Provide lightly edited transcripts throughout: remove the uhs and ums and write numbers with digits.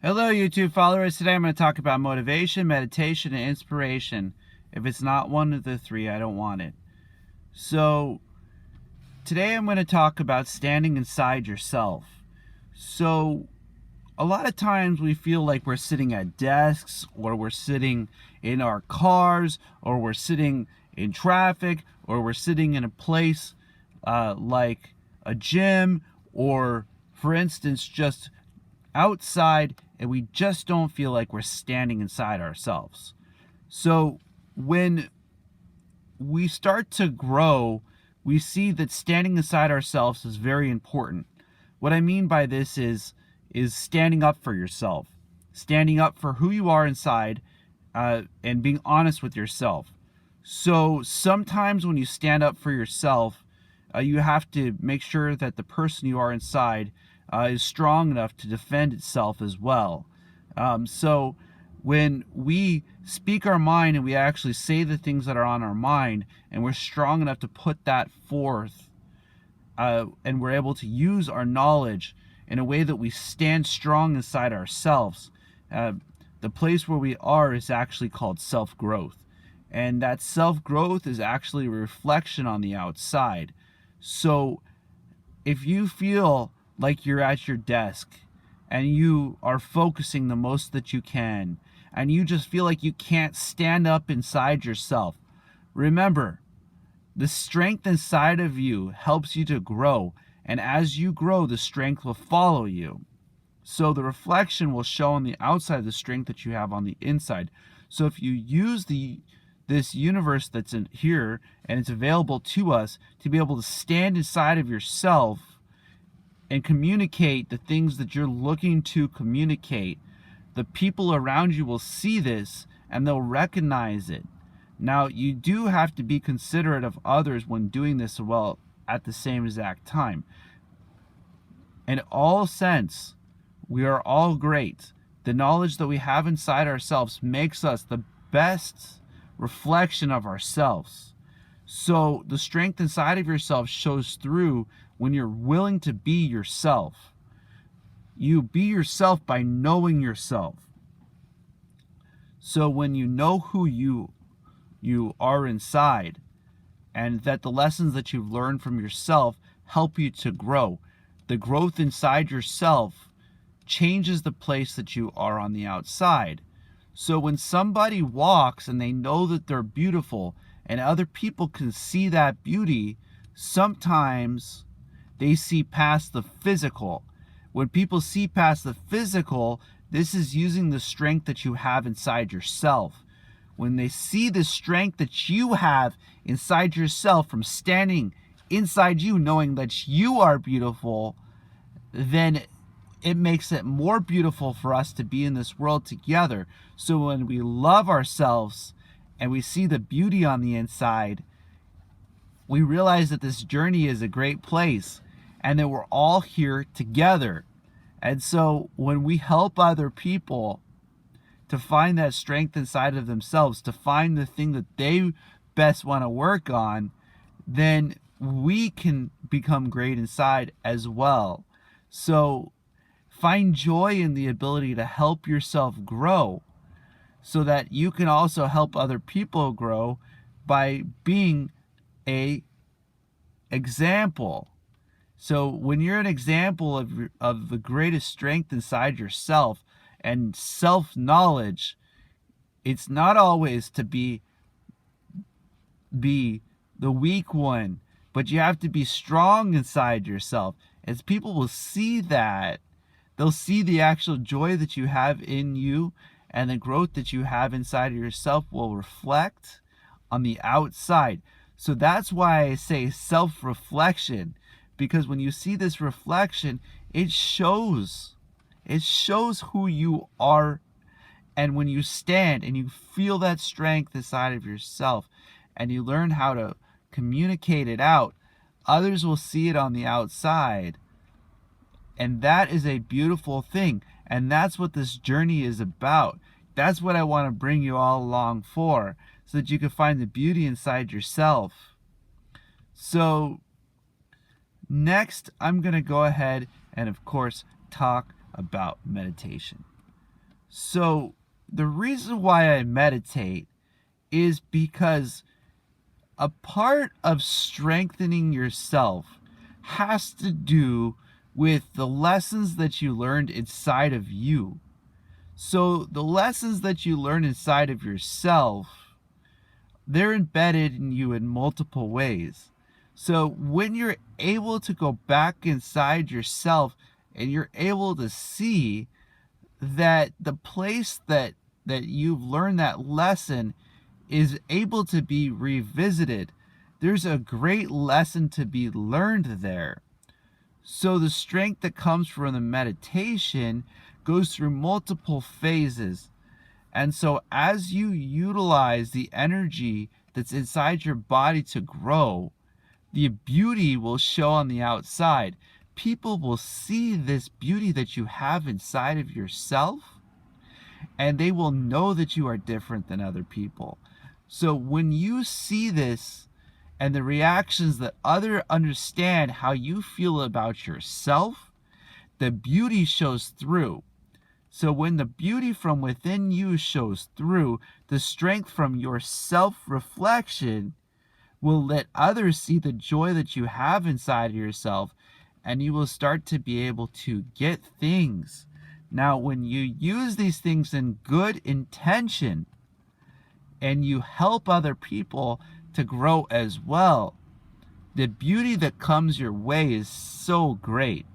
Hello, YouTube followers. Today I'm going to talk about motivation, meditation, and inspiration. If it's not one of the three, I don't want it. So, today I'm going to talk about standing inside yourself. So, a lot of times we feel like we're sitting at desks, or we're sitting in our cars, or we're sitting in traffic, or we're sitting in a place like a gym, or for instance, just outside, and we just don't feel like we're standing inside ourselves. So when we start to grow, we see that standing inside ourselves is very important. What I mean by this is standing up for yourself, standing up for who you are inside, and being honest with yourself. So sometimes when you stand up for yourself, you have to make sure that the person you are inside is strong enough to defend itself as well. So when we speak our mind and we actually say the things that are on our mind, and we're strong enough to put that forth, and we're able to use our knowledge in a way that we stand strong inside ourselves, the place where we are is actually called self-growth. And that self-growth is actually a reflection on the outside. So if you feel like you're at your desk and you are focusing the most that you can, and you just feel like you can't stand up inside yourself, remember, the strength inside of you helps you to grow. And as you grow, the strength will follow you. So the reflection will show on the outside the strength that you have on the inside. So if you use this universe that's in here and it's available to us to be able to stand inside of yourself and communicate the things that you're looking to communicate, the people around you will see this and they'll recognize it. Now, you do have to be considerate of others when doing this well at the same exact time. In all sense, we are all great. The knowledge that we have inside ourselves makes us the best reflection of ourselves. So the strength inside of yourself shows through when you're willing to be yourself. You be yourself by knowing yourself. So when you know who you are inside, and that the lessons that you've learned from yourself help you to grow, the growth inside yourself changes the place that you are on the outside. So when somebody walks and they know that they're beautiful and other people can see that beauty, sometimes they see past the physical. When people see past the physical, this is using the strength that you have inside yourself. When they see the strength that you have inside yourself from standing inside you, knowing that you are beautiful, then it makes it more beautiful for us to be in this world together. So when we love ourselves and we see the beauty on the inside, we realize that this journey is a great place and that we're all here together. And so when we help other people to find that strength inside of themselves, to find the thing that they best want to work on, then we can become great inside as well. So find joy in the ability to help yourself grow so that you can also help other people grow by being a example. So when you're an example of the greatest strength inside yourself and self-knowledge, it's not always to be the weak one, but you have to be strong inside yourself. As people will see that, they'll see the actual joy that you have in you, and the growth that you have inside of yourself will reflect on the outside. So that's why I say self-reflection, because when you see this reflection, it shows who you are. And when you stand and you feel that strength inside of yourself and you learn how to communicate it out, others will see it on the outside. And that is a beautiful thing. And that's what this journey is about. That's what I want to bring you all along for, so that you can find the beauty inside yourself. So next, I'm going to go ahead and, of course, talk about meditation. So the reason why I meditate is because a part of strengthening yourself has to do with the lessons that you learned inside of you. So the lessons that you learn inside of yourself, they're embedded in you in multiple ways. So when you're able to go back inside yourself and you're able to see that the place that you've learned that lesson is able to be revisited, there's a great lesson to be learned there. So the strength that comes from the meditation goes through multiple phases. And so as you utilize the energy that's inside your body to grow, the beauty will show on the outside. People will see this beauty that you have inside of yourself, and they will know that you are different than other people. So when you see this and the reactions that others understand how you feel about yourself, the beauty shows through. So when the beauty from within you shows through, the strength from your self-reflection will let others see the joy that you have inside of yourself, and you will start to be able to get things. Now, when you use these things in good intention and you help other people to grow as well, the beauty that comes your way is so great.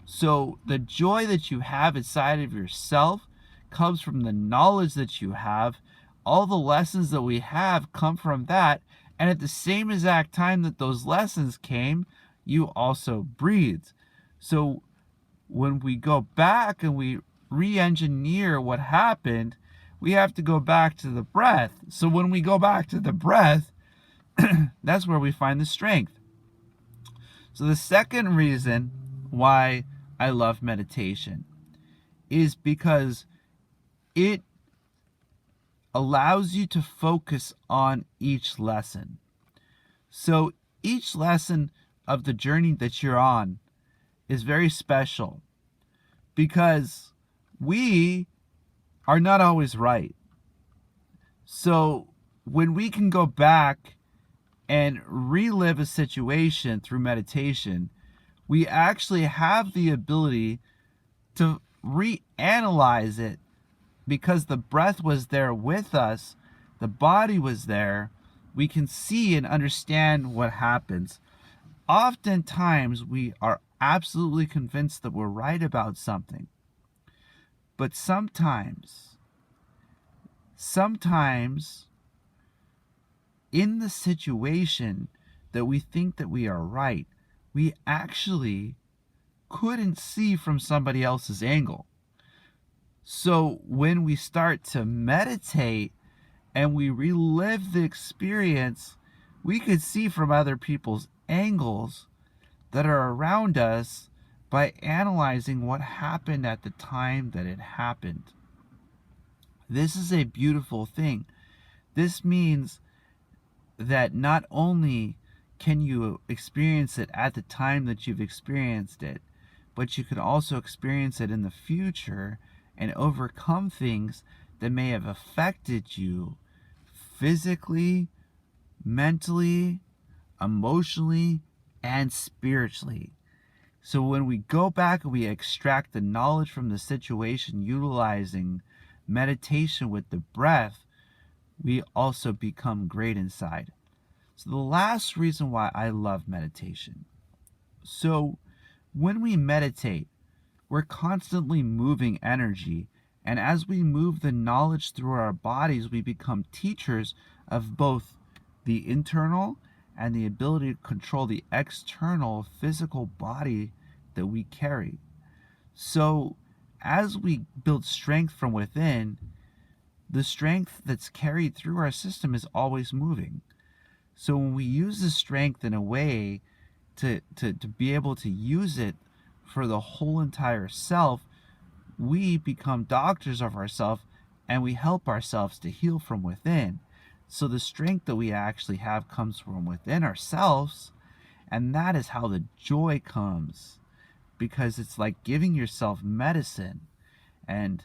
So the joy that you have inside of yourself comes from the knowledge that you have. All the lessons that we have come from that. And at the same exact time that those lessons came, you also breathed. So when we go back and we re-engineer what happened, we have to go back to the breath. So when we go back to the breath, that's where we find the strength. So the second reason why I love meditation is because it allows you to focus on each lesson. So each lesson of the journey that you're on is very special because we are not always right. So when we can go back and relive a situation through meditation, we actually have the ability to reanalyze it because the breath was there with us, the body was there, we can see and understand what happens. Oftentimes, we are absolutely convinced that we're right about something. But sometimes, in the situation that we think that we are right, we actually couldn't see from somebody else's angle. So when we start to meditate and we relive the experience, we could see from other people's angles that are around us by analyzing what happened at the time that it happened. This is a beautiful thing. This means that not only can you experience it at the time that you've experienced it, but you can also experience it in the future and overcome things that may have affected you physically, mentally, emotionally, and spiritually. So when we go back and we extract the knowledge from the situation utilizing meditation with the breath, we also become great inside. So the last reason why I love meditation. So when we meditate, we're constantly moving energy, and as we move the knowledge through our bodies, we become teachers of both the internal and the ability to control the external physical body that we carry. So as we build strength from within, the strength that's carried through our system is always moving. So when we use the strength in a way to be able to use it for the whole entire self, we become doctors of ourselves and we help ourselves to heal from within. So the strength that we actually have comes from within ourselves, and that is how the joy comes, because it's like giving yourself medicine. And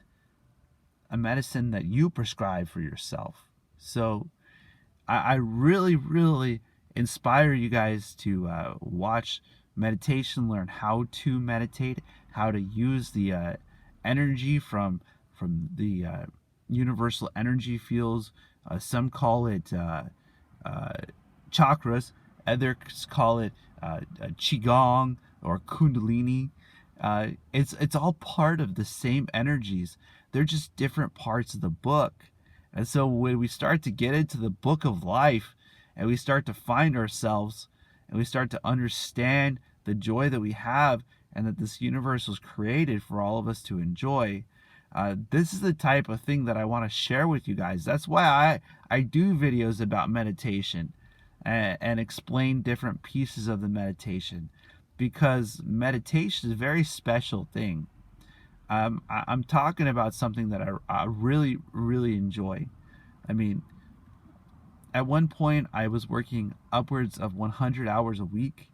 a medicine that you prescribe for yourself. So I really, really inspire you guys to watch meditation, learn how to meditate, how to use the energy from the universal energy fields. Some call it chakras, others call it qigong or kundalini. It's all part of the same energies. They're just different parts of the book. And so when we start to get into the book of life and we start to find ourselves and we start to understand the joy that we have and that this universe was created for all of us to enjoy, this is the type of thing that I want to share with you guys. That's why I do videos about meditation and explain different pieces of the meditation, because meditation is a very special thing. I'm talking about something that I really, really enjoy. I mean, at one point I was working upwards of 100 hours a week.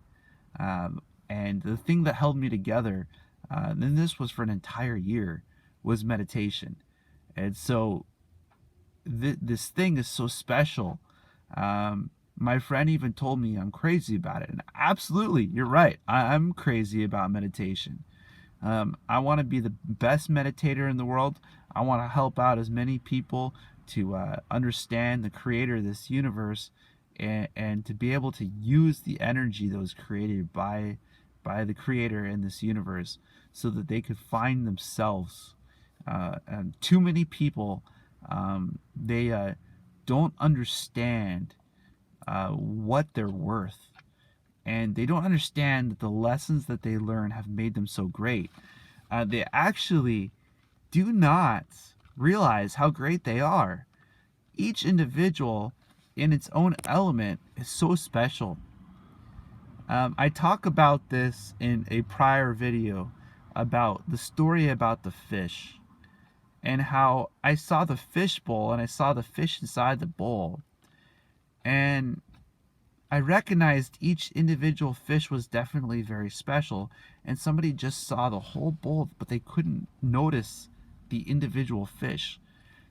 And the thing that held me together, and this was for an entire year, was meditation. And so this thing is so special. My friend even told me I'm crazy about it. And absolutely, you're right. I'm crazy about meditation. I want to be the best meditator in the world. I want to help out as many people to understand the creator of this universe, and to be able to use the energy that was created by the creator in this universe so that they could find themselves. And too many people, they don't understand what they're worth. And they don't understand that the lessons that they learn have made them so great. They actually do not realize how great they are. Each individual in its own element is so special. I talk about this in a prior video about the story about the fish and how I saw the fish bowl and I saw the fish inside the bowl, and I recognized each individual fish was definitely very special, and somebody just saw the whole bowl, but they couldn't notice the individual fish.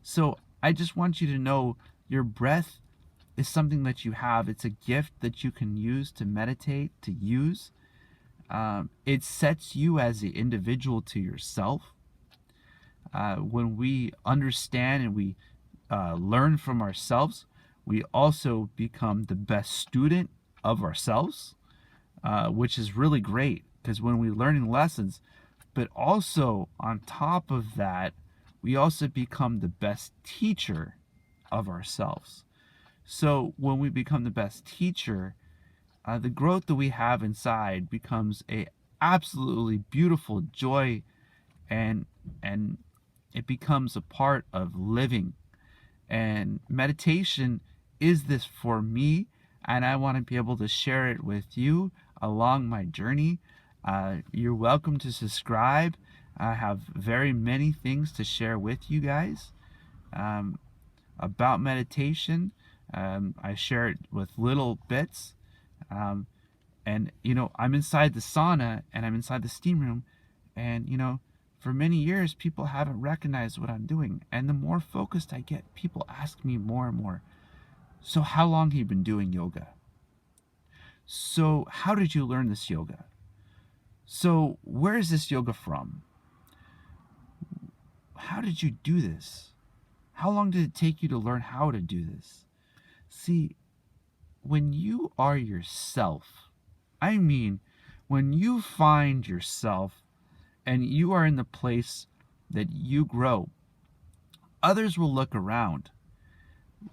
So I just want you to know your breath is something that you have. It's a gift that you can use to meditate, to use. It sets you as the individual to yourself. When we understand and we learn from ourselves, we also become the best student of ourselves, which is really great, because when we're learning lessons, but also on top of that, we also become the best teacher of ourselves. So when we become the best teacher, the growth that we have inside becomes a absolutely beautiful joy, and it becomes a part of living. And meditation is this for me, and I want to be able to share it with you along my journey. You're welcome to subscribe. I have very many things to share with you guys about meditation. I share it with little bits. And, I'm inside the sauna and I'm inside the steam room. And, for many years, people haven't recognized what I'm doing. And the more focused I get, people ask me more and more, so how long have you been doing yoga? So how did you learn this yoga? So where is this yoga from? How did you do this? How long did it take you to learn how to do this? See, when you are yourself, I mean, when you find yourself and you are in the place that you grow, others will look around.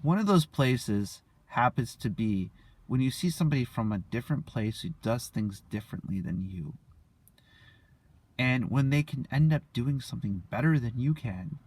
One of those places happens to be when you see somebody from a different place who does things differently than you. And when they can end up doing something better than you can,